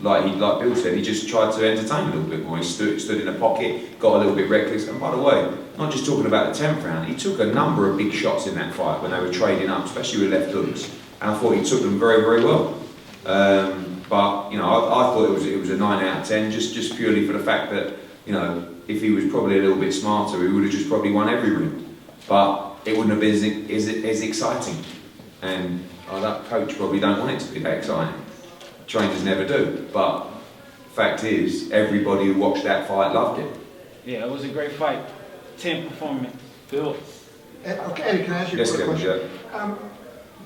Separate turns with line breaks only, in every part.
Like Bill said, he just tried to entertain a little bit more. He stood in a pocket, got a little bit reckless. And by the way, not just talking about the 10th round, he took a number of big shots in that fight when they were trading up, especially with left hooks. And I thought he took them very, very well. But you know, I thought it was a 9 out of 10, just purely for the fact that, you know, if he was probably a little bit smarter, he would have just probably won every round. But it wouldn't have been as exciting. And that coach probably don't want it to be that exciting. Trainers never do, but fact is, everybody who watched that fight loved it.
Yeah, it was a great fight. 10 performance. Bill.
Okay, Eddie, can I ask you a quick question?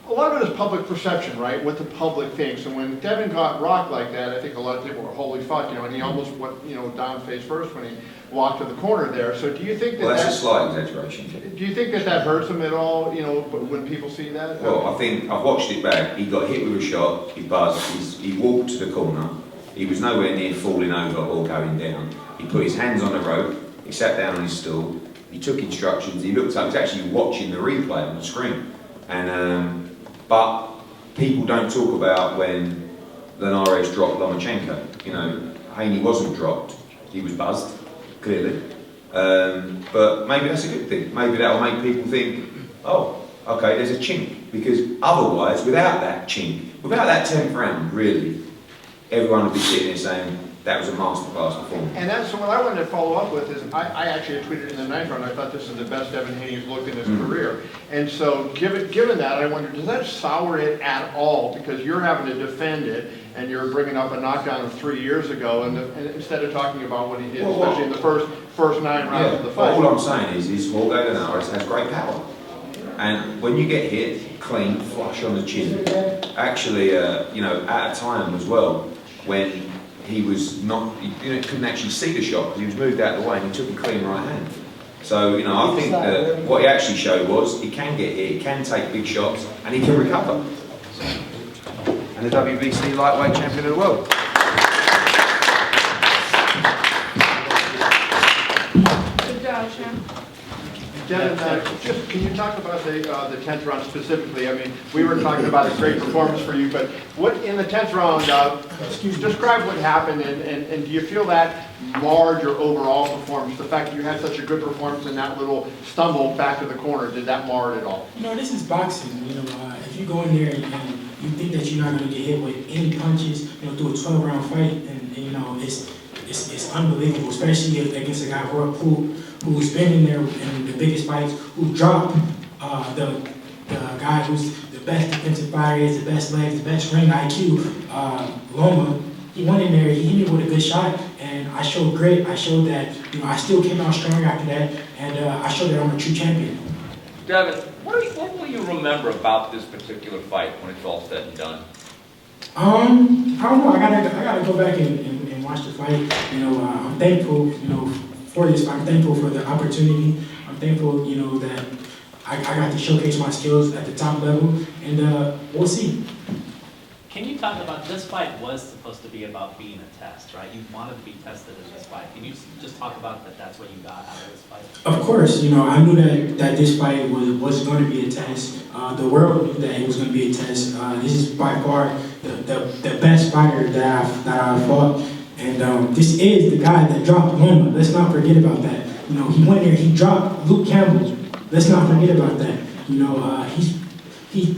A lot of it is public perception, right? What the public thinks. And when Devin got rocked like that, I think a lot of people were, holy fuck, you know, and he almost went, you know, down face first when he walked to the corner there. So do you think that
well, that's a slight exaggeration.
Do you think that hurts him at all, you know, when people see that?
Well, I think, I've watched it back, he got hit with a shot, he buzzed, he walked to the corner, he was nowhere near falling over or going down. He put his hands on the rope, he sat down on his stool, he took instructions, he looked up, he was actually watching the replay on the screen. And, but people don't talk about when Linares dropped Lomachenko. You know, Haney wasn't dropped, he was buzzed, clearly. But maybe that's a good thing. Maybe that'll make people think, oh, okay, there's a chink. Because otherwise, without that chink, without that 10th round, really, everyone would be sitting there saying, that was a masterclass performance.
And that's what I wanted to follow up with is, I actually tweeted in the 9th round, I thought this is the best Devin Haney's looked in his career. And so given that, I wonder, does that sour it at all? Because you're having to defend it, and you're bringing up a knockdown of 3 years ago, and instead of talking about what he did, especially in the first 9 rounds of the fight.
All I'm saying is Jorge Linares has great power. And when you get hit clean, flush on the chin, actually, you know, at a time as well, when he was not, you couldn't actually see the shot because he was moved out of the way and he took a clean right hand. So, you know, I think that what he actually showed was he can get hit, he can take big shots, and he can recover. And the WBC lightweight champion of the world.
Good job, champ.
Devin, just can you talk about the 10th round specifically? I mean, we were talking about a great performance for you, but what in the 10th round, describe what happened, and do you feel that marred your overall performance? The fact that you had such a good performance and that little stumble back to the corner, did that mar it at all?
You know, this is boxing. You know, if you go in there and you think that you're not going to get hit with any punches, you know, through a 12-round fight, and you know, it's unbelievable, especially against a guy who's been in there in the biggest fights, who dropped the guy who's the best defensive fighter, has the best legs, the best ring IQ, Loma. He went in there, he hit me with a good shot, and I showed grit. I showed that, you know, I still came out strong after that, and I showed that I'm a true champion.
Devin, what will you remember about this particular fight when it's all said and done?
I don't know. I gotta go back and watch the fight. You know, I'm thankful, you know, for this fight. I'm thankful for the opportunity. I'm thankful, you know, that I got to showcase my skills at the top level, and we'll see.
Can you talk about, this fight was supposed to be about being a test, right? You wanted to be tested in this fight. Can you just talk about that? That's what you got out of this fight?
Of course, you know, I knew that this fight was going to be a test. The world knew that it was going to be a test. This is by far the best fighter that I've fought. And this is the guy that dropped Loma. Let's not forget about that. You know, he went there, he dropped Luke Campbell. Let's not forget about that. You know,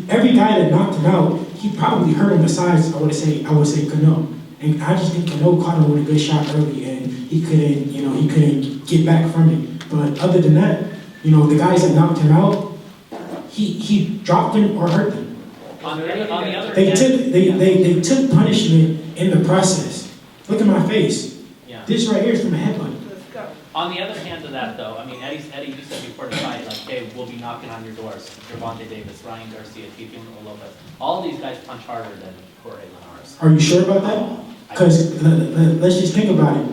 every guy that knocked him out, he probably hurt him besides, I would say Cano. And I just think Cano caught him with a good shot early, and he couldn't get back from it. But other than that, you know, the guys that knocked him out, he dropped him or hurt them.
On the other
They
hand,
took punishment in the process. Look at my face.
Yeah.
This right here is from a headbutt.
On the other hand of that, though, I mean, Eddie, you said before the fight, like, hey, we'll be knocking on your doors. Gervonta Davis, Ryan Garcia, Tito Lopez. All these guys punch harder than Jorge Linares.
Are you sure about that? Because let's just think about it.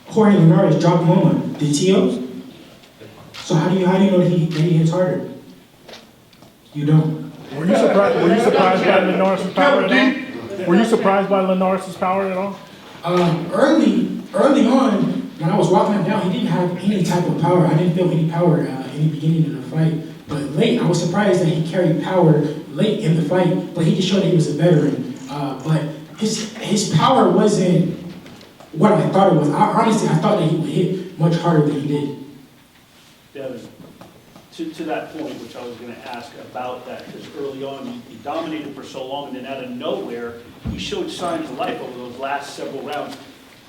Jorge Linares dropped Loma. Did Tio? So how do you know that he hits harder? You don't.
Were you surprised by Linares' power at all? Were you surprised by Linares' power at all?
Early on, when I was walking him down, he didn't have any type of power. I didn't feel any power in the beginning of the fight. But late, I was surprised that he carried power late in the fight, but he just showed that he was a veteran. But his power wasn't what I thought it was. Honestly, I thought that he would hit much harder than he did.
Devin, to that point, which I was going to ask about that, because early on he dominated for so long, and then out of nowhere, he showed signs of life over those last several rounds.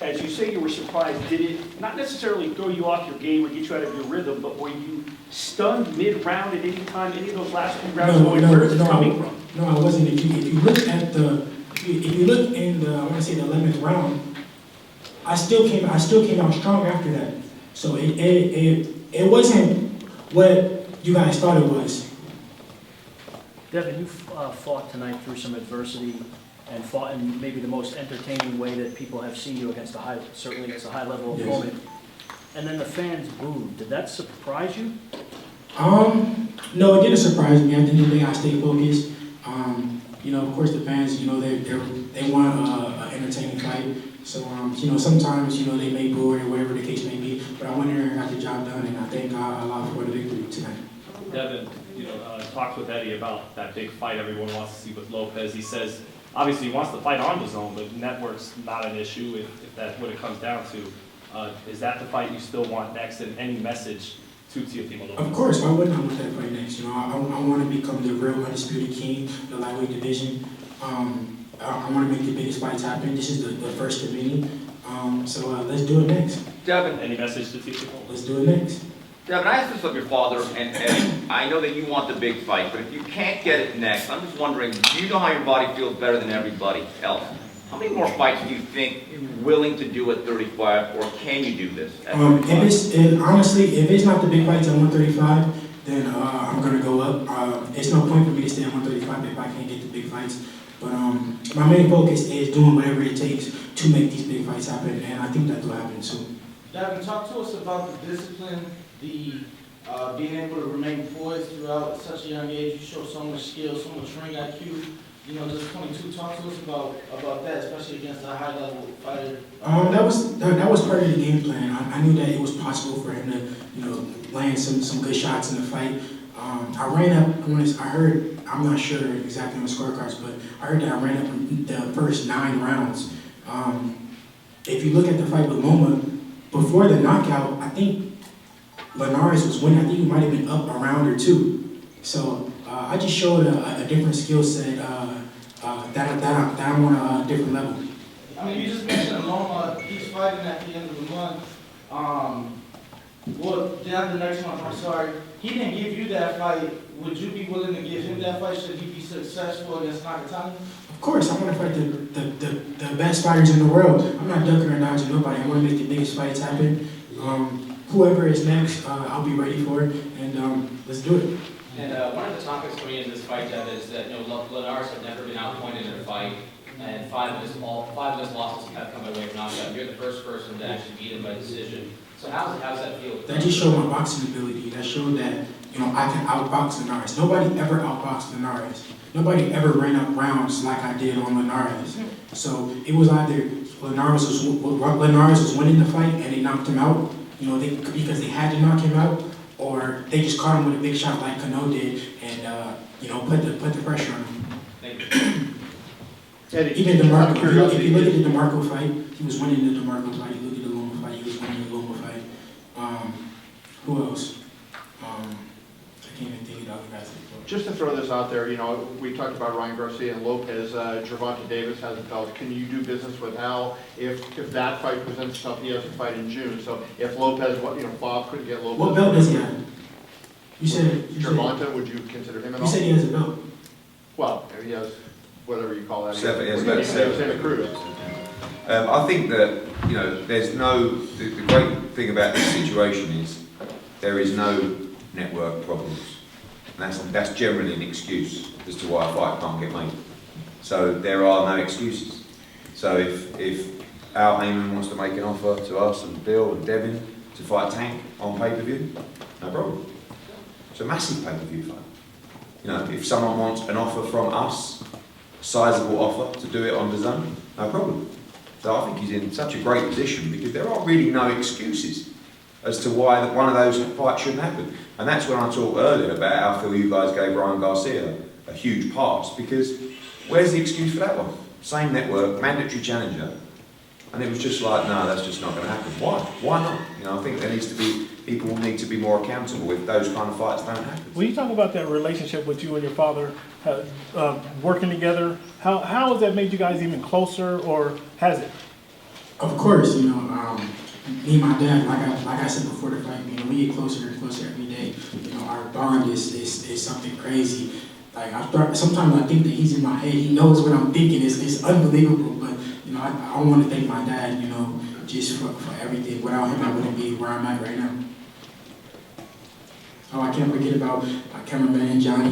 As you say you were surprised, did it not necessarily throw you off your game or get you out of your rhythm, but were you stunned mid-round at any time, any of those last few rounds? Where is it coming from?
No, I wasn't. If you look at if you look in the, I want to say the 11th round, I still came out strong after that. So it wasn't what you guys thought it was.
Devin, you fought tonight through some adversity and fought in maybe the most entertaining way that people have seen you against certainly against a high-level opponent. And then the fans booed. Did that surprise you?
No, it didn't surprise me. At the end of the day, I stayed focused. Of course, the fans, they want an entertaining fight. So, sometimes, they may boo or whatever the case may be. But I went in there and got the job done, and I thank God a lot for the victory tonight.
Devin, talked with Eddie about that big fight everyone wants to see with Lopez. He says, obviously he wants the fight on the zone, but network's not an issue if that's what it comes down to. Is that the fight you still want next, and any message to Teofimo Lopez?
Of course, why wouldn't I want that fight next? I want to become the real undisputed king of the lightweight division. I want to make the biggest fights happen. This is the first of many. So let's do it next.
Devin,
Any message to Teofimo?
Let's do it next.
Devin, I asked this of your father, and I know that you want the big fight, but if you can't get it next, I'm just wondering, do you know how your body feels better than everybody else? How many more fights do you think you're willing to do at 35, or can you do this at 35?
Honestly, if it's not the big fights at 135, then I'm going to go up. It's no point for me to stay at 135 if I can't get the big fights. But my main focus is doing whatever it takes to make these big fights happen, and I think that will happen soon.
Devin, talk to us about the discipline, the being able to remain poised throughout such a young age. You show so much skill, so much ring IQ. Just 22. Talk to us about that, especially against a high-level fighter.
That was part of the game plan. I knew that it was possible for him to, land some good shots in the fight. I ran up. I heard. I'm not sure exactly on the scorecards, but I heard that I ran up the first 9 rounds. If you look at the fight with Loma, before the knockout, I think Linares was winning. I think he might have been up a round or 2. So I just showed a different skill set that I'm on a different level.
I mean, you just mentioned Loma. He's fighting at the end of the month. The next month, I'm sorry. He didn't give you that fight. Would you be willing to give him that fight should he be successful against Nakatani?
Of course, I want to fight the best fighters in the world. I'm not ducking or dodging nobody. I want to make the biggest fights happen. Whoever is next, I'll be ready for it, and let's do it.
And one of the topics coming into this fight, Devin, is that Linares have never been outpointed in a fight, and five of his losses have come away from knockout. You're the first person to actually beat him by decision. So how's that feel?
That just showed my boxing ability. That showed that I can outbox Linares. Nobody ever outboxed Linares. Nobody ever ran up rounds like I did on Linares. So it was either Linares was winning the fight and they knocked him out, because they had to knock him out, or they just caught him with a big shot like Cano did and put the pressure on him.
Thank you.
Eddie,
Even DeMarco, if you look at the DeMarco fight, he was winning the DeMarco fight. You look at the Loma fight, he was winning the Loma fight. Who else? I can't even think of the other guys.
Just to throw this out there, we talked about Ryan Garcia and Lopez. Gervonta Davis has a belt. Can you do business with Hal if that fight presents itself? He has a fight in June. So if Lopez, Bob couldn't get Lopez.
What belt does he have? You said
Gervonta. Would you consider him at all?
You said he has a belt.
Well, he has whatever you call that.
Seven Cruz. I think that there's the great thing about this situation is there is no network problems. And that's generally an excuse as to why a fight can't get made. So there are no excuses. So if Al Heyman wants to make an offer to us and Bill and Devin to fight Tank on pay-per-view, no problem. It's a massive pay-per-view fight. If someone wants an offer from us, a sizable offer to do it on the zone, no problem. that I think he's in such a great position because there are really no excuses as to why one of those fights shouldn't happen. And that's when I talked earlier about how I feel you guys gave Ryan Garcia a huge pass, because where's the excuse for that one? Same network, mandatory challenger, and it was just like, no, that's just not going to happen. Why? Why not? You know, I think there needs to be, people need to be more accountable if those kind of fights don't happen.
When you talk about that relationship with you and your father, working together, how has that made you guys even closer, or has it?
Of course, you know, me and my dad, like I said before the fight, you know, we get closer and closer every day. You know, our bond is something crazy. Like sometimes I think that he's in my head. He knows what I'm thinking. It's unbelievable. But you know, I want to thank my dad. You know, just for everything. Without him, I wouldn't be where I'm at right now. Oh, I can't forget about my cameraman Johnny.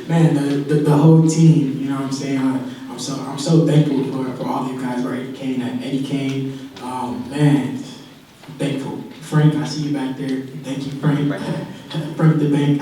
Man, the whole team. You know what I'm saying? I'm so thankful for all you guys. Right, Eddie came. Man, I'm thankful. Frank, I see you back there. Thank you, Frank. Frank the Bank.